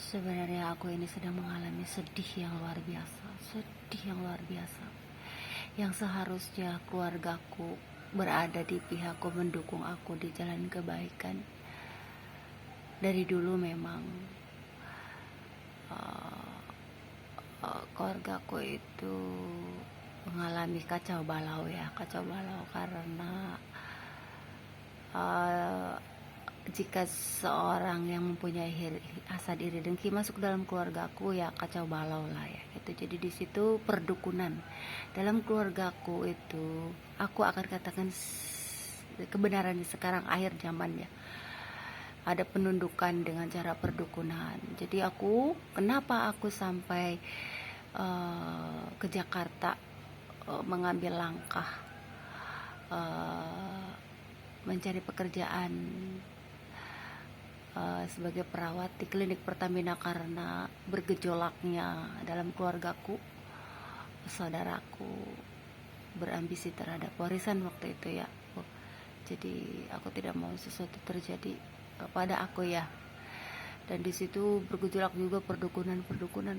Sebenarnya aku ini sedang mengalami sedih yang luar biasa, sedih yang luar biasa. Yang seharusnya keluargaku berada di pihakku, mendukung aku di jalan kebaikan. Dari dulu memang uh, keluargaku itu mengalami kacau balau ya, kacau balau karena uh, jika seorang yang mempunyai hasad iri dengki masuk dalam keluargaku, ya kacau balau lah ya gitu. Jadi di situ perdukunan dalam keluargaku itu, aku akan katakan kebenaran sekarang akhir zaman ya, ada penundukan dengan cara perdukunan. Jadi kenapa aku sampai ke Jakarta, mengambil langkah mencari pekerjaan sebagai perawat di klinik Pertamina, karena bergejolaknya dalam keluargaku. Saudaraku berambisi terhadap warisan waktu itu ya. Jadi aku tidak mau sesuatu terjadi pada aku ya. Dan di situ bergejolak juga perdukunan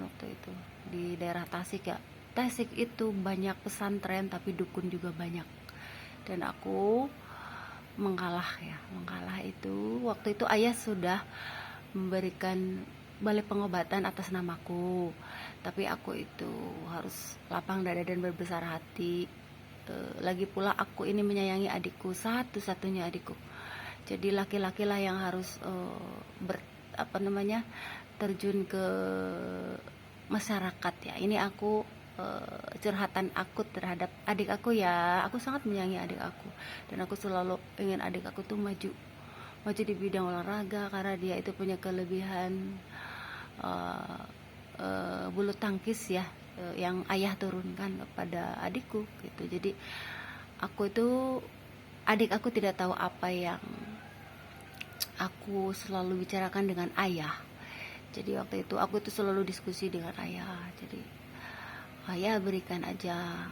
waktu itu di daerah Tasik ya. Tasik itu banyak pesantren tapi dukun juga banyak. Dan aku mengalah itu. Waktu itu ayah sudah memberikan balai pengobatan atas namaku, tapi aku itu harus lapang dada dan berbesar hati. Lagi pula aku ini menyayangi adikku, satu-satunya adikku. Jadi laki-laki lah yang harus terjun ke masyarakat ya. Ini aku curhatan aku terhadap adik aku ya. Aku sangat menyayangi adik aku, dan aku selalu ingin adik aku tuh maju di bidang olahraga, karena dia itu punya kelebihan bulu tangkis ya, yang ayah turunkan kepada adikku gitu. Jadi adik aku tidak tahu apa yang aku selalu bicarakan dengan ayah. Jadi waktu itu aku tuh selalu diskusi dengan ayah. Jadi ayah berikan aja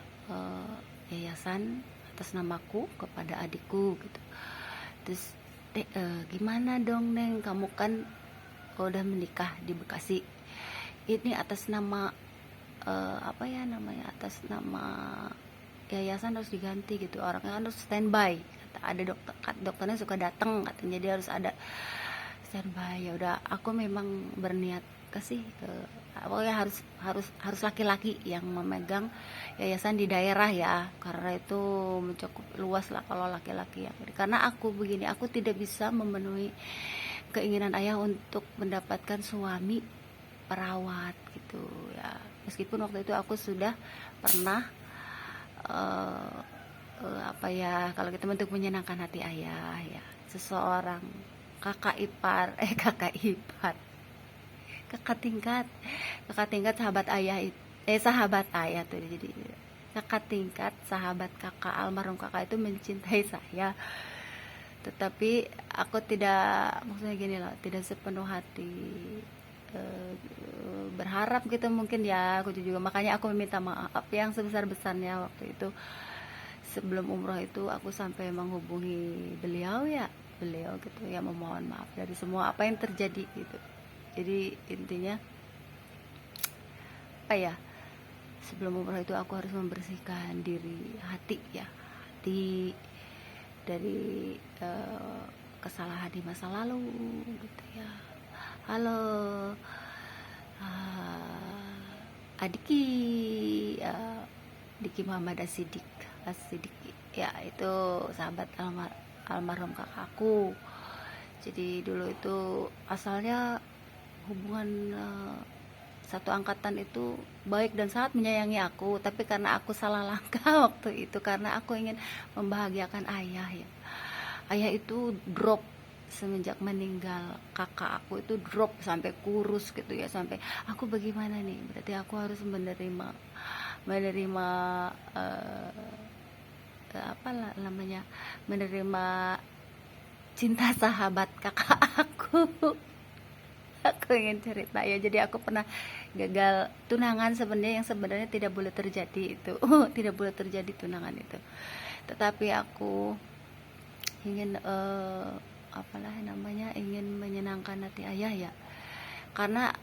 yayasan atas namaku kepada adikku gitu. Terus gimana dong Neng, kamu kan udah menikah di Bekasi, ini atas nama atas nama yayasan harus diganti gitu, orangnya harus standby. Ada dokternya suka datang katanya, jadi harus ada standby. Ya udah, aku memang berniat kasih ke, pokoknya harus laki-laki yang memegang yayasan di daerah ya, karena itu mencakup luas lah kalau laki-laki ya. Karena aku begini, aku tidak bisa memenuhi keinginan ayah untuk mendapatkan suami perawat gitu ya. Meskipun waktu itu aku sudah pernah kalau kita untuk menyenangkan hati ayah ya, seseorang kakak ipar kakak tingkat sahabat ayah sahabat ayah tuh. Jadi kakak tingkat sahabat kakak, almarhum kakak itu mencintai saya, tetapi aku tidak, maksudnya gini loh, tidak sepenuh hati berharap gitu mungkin ya. Aku juga makanya aku meminta maaf yang sebesar-besarnya waktu itu. Sebelum umroh itu aku sampai menghubungi beliau gitu ya, memohon maaf dari semua apa yang terjadi gitu. Jadi intinya apa ya, sebelum umroh itu aku harus membersihkan diri, hati dari kesalahan di masa lalu gitu ya. Halo Adiki, Diki Muhammad Asidik ya, itu sahabat almarhum kakakku. Jadi dulu itu asalnya hubungan satu angkatan itu baik dan sangat menyayangi aku, tapi karena aku salah langkah waktu itu, karena aku ingin membahagiakan ayah ya. Ayah itu drop semenjak meninggal kakak aku, itu drop sampai kurus gitu ya, sampai aku bagaimana nih, berarti aku harus menerima apa namanya, menerima cinta sahabat kakak aku. Aku ingin cerita ya, jadi aku pernah gagal tunangan sebenarnya, yang sebenarnya tidak boleh terjadi itu. Tidak boleh terjadi tunangan itu, tetapi aku ingin ingin menyenangkan hati ayah ya. karena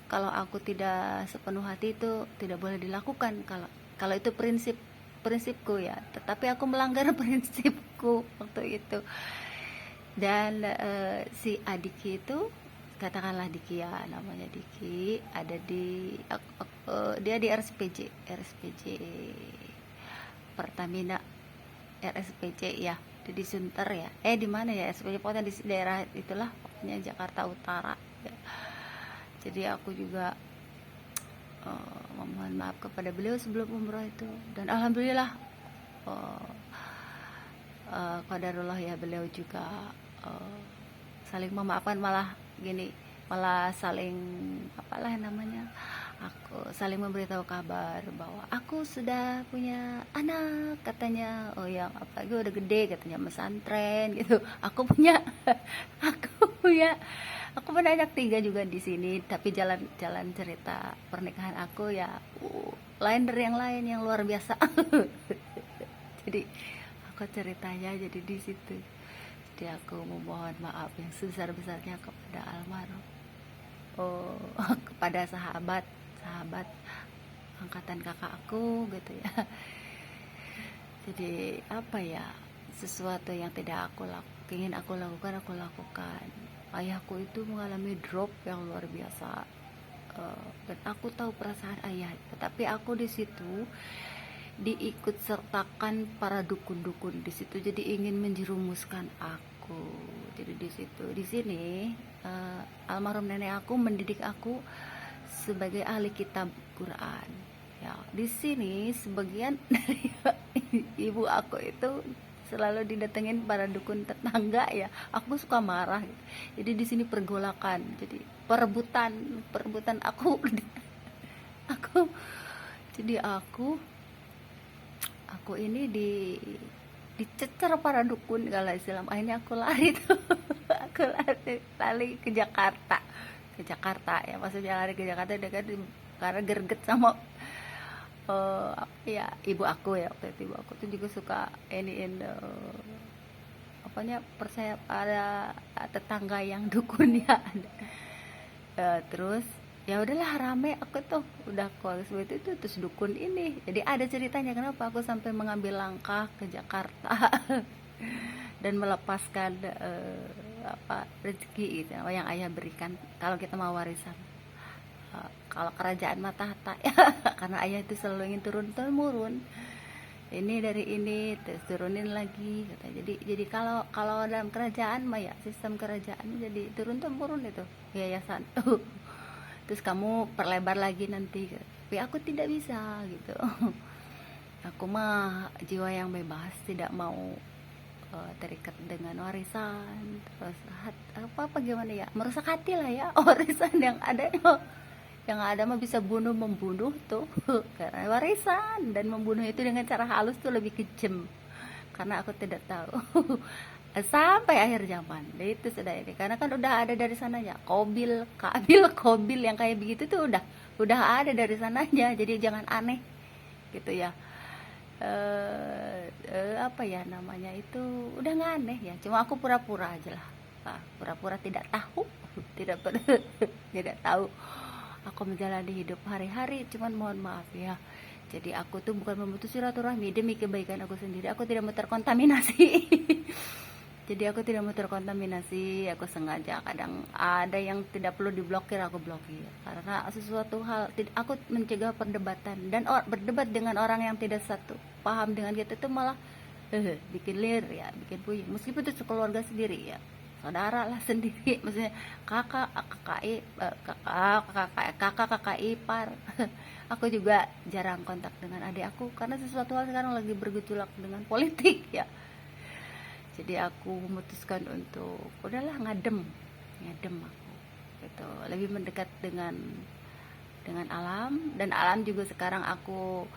kalau aku tidak sepenuh hati itu tidak boleh dilakukan, kalau itu prinsipku ya, tetapi aku melanggar prinsipku waktu itu. Dan si Adiki itu, katakanlah Diki ya, namanya Diki, ada di dia di RSPJ Pertamina, RSPJ ya, di Sunter ya, di mana ya RSPJ, pokoknya di daerah itulah, pokoknya Jakarta Utara ya. Jadi aku juga memohon maaf kepada beliau sebelum umroh itu, dan alhamdulillah qadarullah ya, beliau juga saling memaafkan, malah gini, malah saling apalah namanya, aku saling memberitahu kabar bahwa aku sudah punya anak, katanya. Oh yang apa, gue udah gede katanya, pesantren gitu. Aku punya aku punya anak 3 juga di sini, tapi jalan cerita pernikahan aku ya lain dari yang lain, yang luar biasa. Jadi aku ceritanya jadi di situ. Jadi aku memohon maaf yang sebesar-besarnya kepada almarhum, kepada sahabat angkatan kakak aku gitu ya. Jadi apa ya, sesuatu yang tidak ingin aku lakukan, aku lakukan. Ayahku itu mengalami drop yang luar biasa, dan aku tahu perasaan ayah, tetapi aku di situ diikut sertakan para dukun-dukun di situ, jadi ingin menjerumuskan aku. Jadi di sini almarhum nenek aku mendidik aku sebagai ahli kitab Quran ya. Di sini sebagian dari ibu aku itu selalu didatengin para dukun tetangga ya, aku suka marah gitu. Jadi di sini pergolakan, jadi perebutan aku aku jadi aku ini dicecer para dukun kalau Islam. Akhirnya aku lari tuh. Aku lari ke Jakarta ya, maksudnya lari ke Jakarta karena greget sama apa ya, ibu aku ya, waktu itu ibu aku tuh juga suka apanya, percaya ada tetangga yang dukun ya. Terus ya udahlah, rame aku tuh udah keluar seperti itu, terus dukun ini, jadi ada ceritanya kenapa aku sampai mengambil langkah ke Jakarta dan melepaskan rezeki gitu yang ayah berikan kalau kita mau warisan. Kalau kerajaan mah tahta ya, karena ayah itu selalu ingin turun temurun, ini dari ini terus turunin lagi kata. Jadi kalau dalam kerajaan mah ya, sistem kerajaan jadi turun temurun itu yayasan. Terus kamu perlebar lagi nanti, tapi aku tidak bisa gitu. Aku mah jiwa yang bebas, tidak mau terikat dengan warisan, terus apa gimana ya, merusak hati lah ya. Warisan yang ada mah bisa membunuh tuh karena warisan, dan membunuh itu dengan cara halus tuh lebih kejam, karena aku tidak tahu. Sampai akhir zaman itu sudah ini, karena kan udah ada dari sananya Kobil yang kayak begitu tuh udah ada dari sananya, jadi jangan aneh gitu ya. Apa ya namanya itu, udah nggak aneh ya, cuma aku pura-pura aja lah. Pura-pura tidak tahu. Tidak tahu. Aku menjalani hidup hari-hari, cuman mohon maaf ya, jadi aku tuh bukan memutus silaturahmi demi kebaikan aku sendiri. Aku tidak mau terkontaminasi. Jadi aku tidak mau terkontaminasi. Aku sengaja, kadang ada yang tidak perlu diblokir, aku blokir, karena sesuatu hal aku mencegah perdebatan, dan berdebat dengan orang yang tidak satu paham dengan kita itu malah bikin lir ya, bikin puyeng, meskipun itu keluarga sendiri ya, saudara lah sendiri, maksudnya kakak ipar. Aku juga jarang kontak dengan adik aku karena sesuatu hal sekarang lagi bergejolak dengan politik ya. Jadi aku memutuskan untuk udahlah, ngadem aku gitu, lebih mendekat dengan alam. Dan alam juga sekarang aku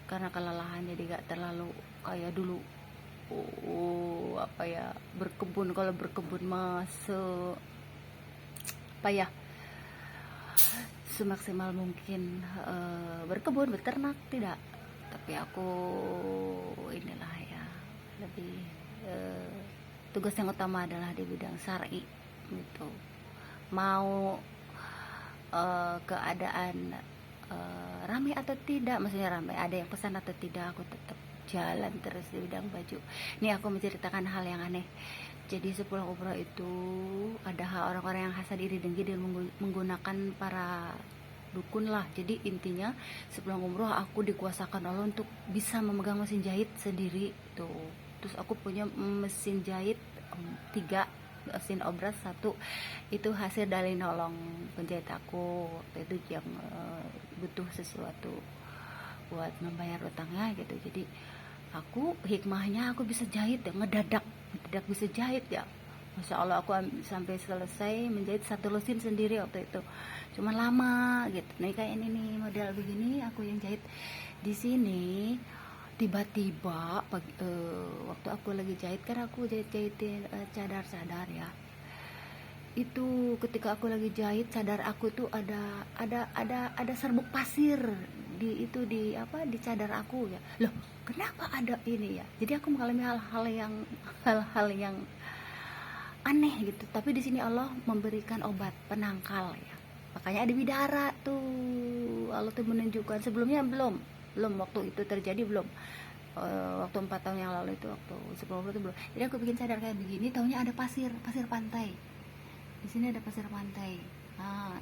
karena kelelahan jadi gak terlalu kayak dulu apa ya, berkebun. Kalau berkebun masuk apa ya, semaksimal mungkin berkebun, beternak tidak, tapi aku inilah ya, lebih tugas yang utama adalah di bidang syar'i gitu. Mau keadaan ramai atau tidak, maksudnya ramai ada yang pesan atau tidak, aku tetap jalan terus di bidang baju. Ini aku menceritakan hal yang aneh. Jadi sepulang umroh itu ada orang-orang yang hasad iri dengki dan menggunakan para dukun lah. Jadi intinya sepulang umroh aku dikuasakan Allah untuk bisa memegang mesin jahit sendiri tuh. Terus aku punya mesin jahit 3, mesin obras 1, itu hasil dari nolong penjahit aku waktu itu yang butuh sesuatu buat membayar utangnya gitu. Jadi aku hikmahnya aku bisa jahit ya, ngedadak bisa jahit ya. Masya Allah, aku sampai selesai menjahit 1 lusin sendiri waktu itu. Cuma lama gitu. Nih kayak ini nih model begini aku yang jahit di sini. Tiba-tiba waktu aku lagi jahit, kan aku jahitin cadar-cadar ya. Itu ketika aku lagi jahit, cadar aku tuh ada serbuk pasir di itu, di apa, di cadar aku ya. Loh, kenapa ada ini ya? Jadi aku mengalami hal-hal yang aneh gitu. Tapi di sini Allah memberikan obat penangkal ya. Makanya ada bidara tuh. Allah tuh menunjukkan, sebelumnya belum waktu itu terjadi belum. Waktu 4 tahun yang lalu itu, waktu sebelum itu belum. Jadi aku bikin cadar kayak begini, taunya ada pasir pantai. Di sini ada pasir pantai. Nah,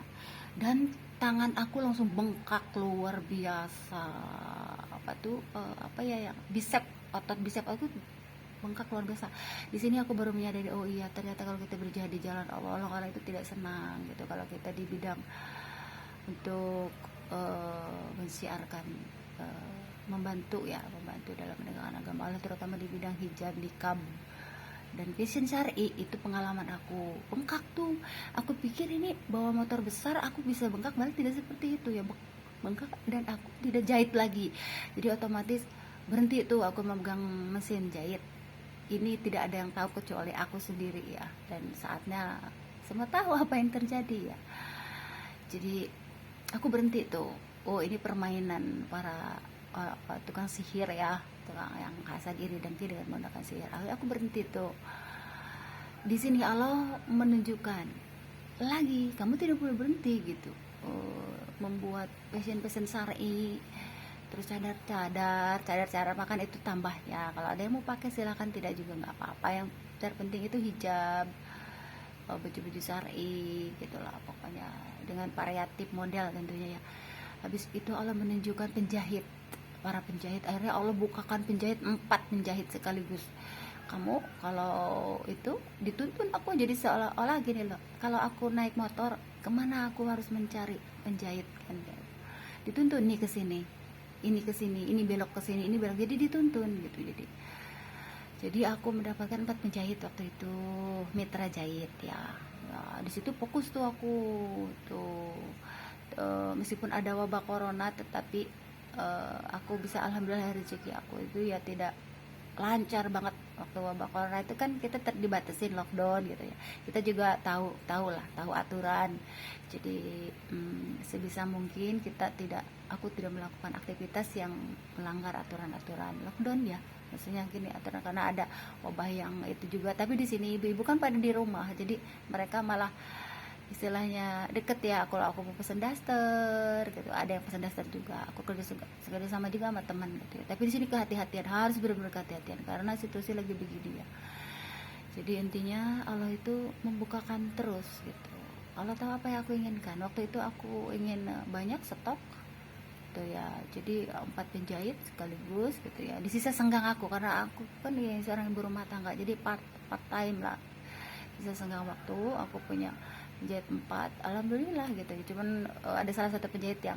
dan tangan aku langsung bengkak luar biasa. Apa tuh apa ya, yang otot bicep aku bengkak luar biasa. Di sini aku baru menyadari, oh iya ternyata kalau kita berjihad di jalan Allah, orang itu tidak senang gitu kalau kita di bidang untuk mensiarkan, membantu dalam menegakkan agama Allah, terutama di bidang hijab, nikab dan fashion syar'i. Itu pengalaman aku bengkak tuh. Aku pikir ini bawa motor besar aku bisa bengkak, malah tidak seperti itu ya, bengkak dan aku tidak jahit lagi. Jadi otomatis berhenti tuh aku memegang mesin jahit. Ini tidak ada yang tahu kecuali aku sendiri ya, dan saatnya semua tahu apa yang terjadi ya. Jadi aku berhenti tuh. Oh, ini permainan para tukang sihir ya, tukang yang hasad iri dengki dengan menggunakan sihir. Aku berhenti tuh. Di sini Allah menunjukkan lagi, kamu tidak boleh berhenti gitu. Membuat passion syar'i, terus cadar makan itu tambahnya. Kalau ada yang mau pakai silakan, tidak juga nggak apa-apa. Yang terpenting itu hijab, baju-baju syar'i gitulah pokoknya, dengan variatif model tentunya ya. Habis itu Allah menunjukkan para penjahit. Akhirnya Allah bukakan 4 penjahit sekaligus. Kamu kalau itu dituntun, aku jadi seolah-olah gini loh, kalau aku naik motor kemana aku harus mencari penjahit kan, dituntun nih ke sini, ini ke sini, ini belok ke sini, ini belok, jadi dituntun gitu. Jadi aku mendapatkan 4 penjahit waktu itu, mitra jahit ya. Di situ fokus tuh aku tuh. Meskipun ada wabah corona, tetapi aku bisa, alhamdulillah, rezeki aku itu ya tidak lancar banget. Waktu wabah corona itu kan kita dibatasin lockdown gitu ya. Kita juga tahu aturan. Jadi sebisa mungkin aku tidak melakukan aktivitas yang melanggar aturan lockdown ya. Maksudnya gini, aturan karena ada wabah yang itu juga. Tapi di sini ibu-ibu kan pada di rumah, jadi mereka malah istilahnya deket ya. Kalau aku mau pesen daster gitu, ada yang pesen daster juga, aku kerja sama juga sama teman gitu ya. Tapi di sini kehati-hatian, harus benar-benar kehati-hatian karena situasi lagi begini ya. Jadi intinya Allah itu membukakan terus gitu. Allah tahu apa yang aku inginkan. Waktu itu aku ingin banyak stok gitu ya. Jadi 4 penjahit sekaligus gitu ya. Di sisa senggang aku, karena aku kan ya seorang ibu rumah tangga, jadi part time lah. Sisa senggang waktu aku punya penjahit 4, alhamdulillah gitu. Cuman ada salah satu penjahit yang